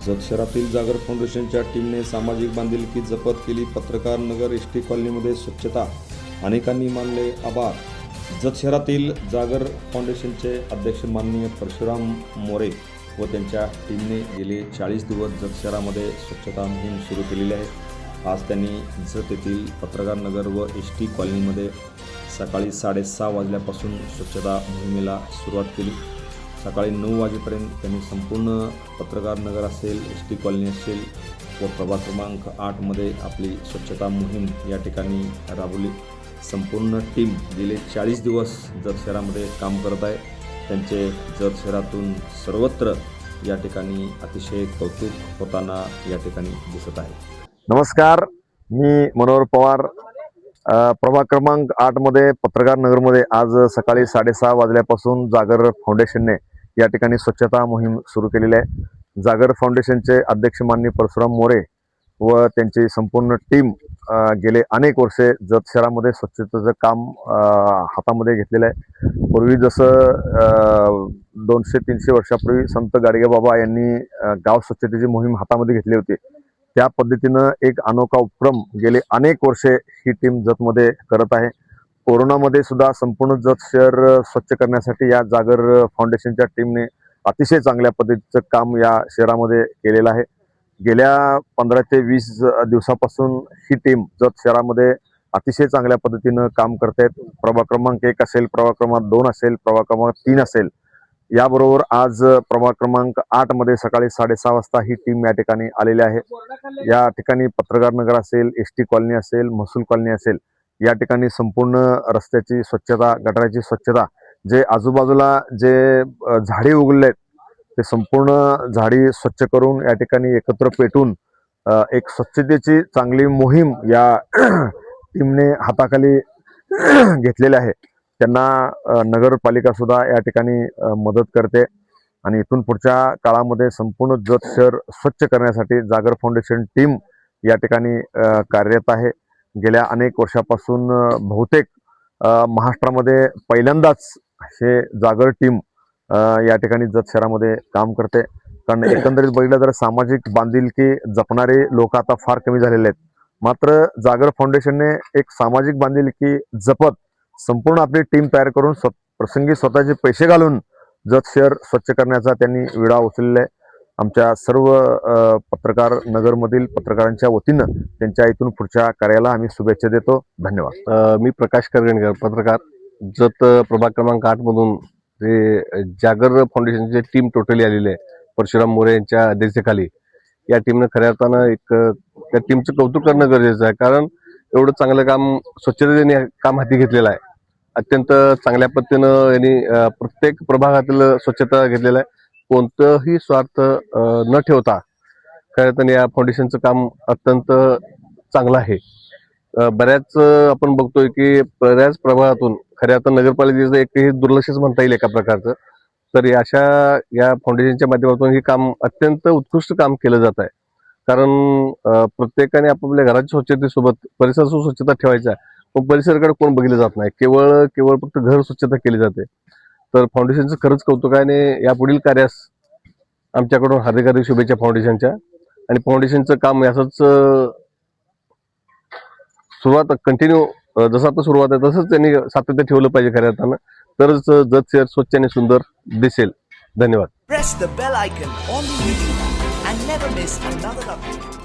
जत शहरातील जागर फाउंडेशनच्या टीमने सामाजिक बांधिलकी जपत केली। पत्रकार नगर एसटी कॉलनीमध्ये स्वच्छता, अनेकांनी मानले आभार। जत शहरातील जागर फाउंडेशनचे अध्यक्ष माननीय परशुराम मोरे व त्यांच्या टीमने गेले 40 दिवस जत शहरामध्ये स्वच्छता मोहीम सुरू केलेली आहे। आज त्यांनी जत येथील पत्रकार नगर व एसटी कॉलनीमध्ये सकाळी 6:30 वाजल्यापासून स्वच्छता मोहिमेला सुरुवात केली। सकाळी 9 वाजेपर्यंत त्यांनी संपूर्ण पत्रकार नगर असेल, एसटी कॉलनी असेल व प्रभाग क्रमांक 8 मध्ये आपली स्वच्छता मोहीम या ठिकाणी राबवली। संपूर्ण टीम गेले 40 दिवस जत शहरामध्ये काम करत आहे। त्यांचे जत शहरातून सर्वत्र या ठिकाणी अतिशय कौतुक होताना या ठिकाणी दिसत आहे। नमस्कार, मी मनोहर पवार। प्रभाग क्रमांक 8 मध्ये पत्रकार नगरमध्ये आज सकाळी 6:30 वाजल्यापासून जागर फाउंडेशनने या ठिकाणी स्वच्छता मोहीम सुरू केलेली आहे। जागर फाउंडेशनचे अध्यक्ष माननीय परशुराम मोरे व त्यांची संपूर्ण टीम गेले अनेक वर्षे जत शहरामध्ये स्वच्छतेचं काम हातामध्ये घेतलेलं आहे। पूर्वी जसं 200-300 वर्षापूर्वी संत गाडगेबाबा यांनी गाव स्वच्छतेची मोहीम हातामध्ये घेतली होती, त्या पद्धतीनं एक अनोखा उपक्रम गेले अनेक वर्षे ही टीम जतमध्ये करत आहे। कोरोनामध्ये सुद्धा संपूर्ण जत शहर स्वच्छ करण्यासाठी या जागर फाउंडेशनच्या टीमने अतिशय चांगल्या पद्धतीचं काम या शहरामध्ये केलेलं आहे। गेल्या 15 ते 20 दिवसापासून ही टीम जत शहरामध्ये अतिशय चांगल्या पद्धतीनं काम करते। प्रभाग क्रमांक 1 असेल, प्रभाग क्रमांक 2 असेल, प्रभाग क्रमांक 3 असेल, याबरोबर आज प्रभाग क्रमांक 8 मध्ये सकाळी 6:30 वाजता ही टीम या ठिकाणी आलेली आहे। या ठिकाणी पत्रकार नगर असेल, एसटी कॉलनी असेल, महसूल कॉलनी असेल, या ठिकाणी संपूर्ण रस्त्याची स्वच्छता, गटाराची स्वच्छता, जे आजूबाजूला जे झाडी उगवले आहेत ते संपूर्ण झाडी स्वच्छ करून या ठिकाणी एकत्र पेटून एक स्वच्छतेची चांगली मोहीम या टीमने हाताखाली घेतलेली आहे। त्यांना नगरपालिका सुद्धा या ठिकाणी मदत करते आणि इथून पुढच्या काळामध्ये संपूर्ण जत शहर स्वच्छ करण्यासाठी जागर फाउंडेशन टीम या ठिकाणी कार्यरत आहे। गेल्या अनेक वर्षापासून बहुतेक महाराष्ट्रामध्ये पहिल्यांदाच हे जागर टीम या ठिकाणी जत शहरामध्ये काम करते। कारण एकंदरीत बघितलं तर सामाजिक बांधिलकी जपणारे लोक आता फार कमी झालेले आहेत। मात्र जागर फाउंडेशनने एक सामाजिक बांधिलकी जपत संपूर्ण आपली टीम तयार करून प्रसंगी स्वतःचे पैसे घालून जत शहर स्वच्छ करण्याचा त्यांनी विडा उचललेला आहे। आमच्या सर्व पत्रकार नगरमधील पत्रकारांच्या वतीनं त्यांच्या इथून पुढच्या कार्याला आम्ही शुभेच्छा देतो। धन्यवाद। मी प्रकाश करगणकर, पत्रकार, जत प्रभाग क्रमांक 8 मधून जे जागर फाउंडेशनची टीम टोटली आलेली आहे परशुराम मोरे यांच्या अध्यक्षतेखाली। या टीमनं खऱ्या अर्थानं त्या टीमचं कौतुक करणं गरजेचं आहे, कारण एवढं चांगलं काम स्वच्छतेने काम हाती घेतलेलं आहे। अत्यंत चांगल्या पद्धतीनं यांनी प्रत्येक प्रभागातील स्वच्छता घेतलेलं आहे, कोणतंही स्वार्थ न ठेवता। खऱ्या अर्थाने या फाउंडेशनचं काम अत्यंत चांगलं आहे। बऱ्याच आपण बघतोय की बऱ्याच प्रभागातून खऱ्या अर्थानं नगरपालिकेचं एकही दुर्लक्षच म्हणता येईल एका प्रकारचं। तर या फाउंडेशनच्या माध्यमातून हे काम अत्यंत उत्कृष्ट काम केलं जात आहे। कारण प्रत्येकाने आपापल्या घराच्या स्वच्छतेसोबत परिसराची स्वच्छता ठेवायचा आहे, पण परिसराकडे कोण बघितलं जात नाही, केवळ फक्त घर स्वच्छता केली जाते। तर फाउंडेशनचं खरंच कौतुक आहे आणि यापुढील कार्यास आमच्याकडून हार्दिक शुभेच्छा फाउंडेशनच्या। आणि फाउंडेशनचं काम असंच सुरुवात कंटिन्यू जसं आता सुरुवात आहे तसंच त्यांनी सातत्य ठेवलं पाहिजे खऱ्या अर्थानं, तरच जत शहर स्वच्छ आणि सुंदर दिसेल। धन्यवाद। Press the bell icon on the YouTube app and never miss another update.